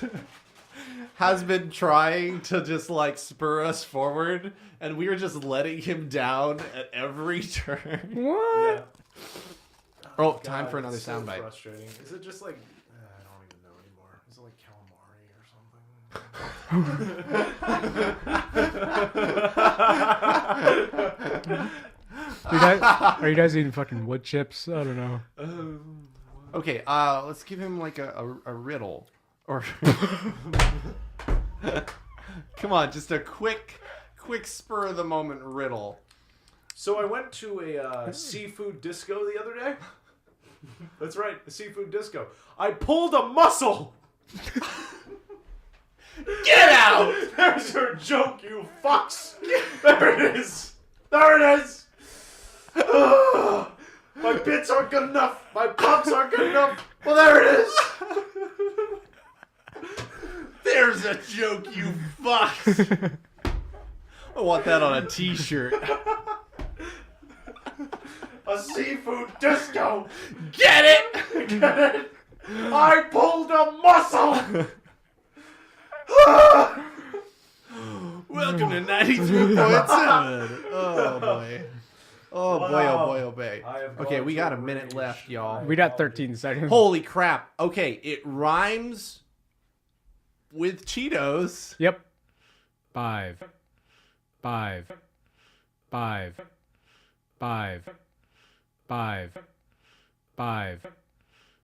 has been trying to just like spur us forward, and we were just letting him down at every turn. What? Yeah. Oh, God, time for another it's so soundbite. Frustrating. Is it just like I don't even know anymore? Is it like calamari or something? Are you guys eating fucking wood chips? I don't know. Okay, let's give him like a riddle, or come on, just a quick spur of the moment riddle. So I went to a seafood disco the other day. That's right, a seafood disco. I pulled a mussel. Get out! There's your joke, you fucks. There it is. There it is. Ugh. My bits aren't good enough. My pumps aren't good enough. Well, there it is. There's a joke, you fucks. I want that on a t-shirt. A seafood disco. Get it? Get it? I pulled a mussel. Welcome to 93.7. Oh boy. Oh boy, oh boy, oh boy. I have Okay, gone we to got a a minute rage. left, y'all. We got 13 seconds. Holy crap. Okay, it rhymes with Cheetos. Yep. 5. 5. 5. 5. 5. 5.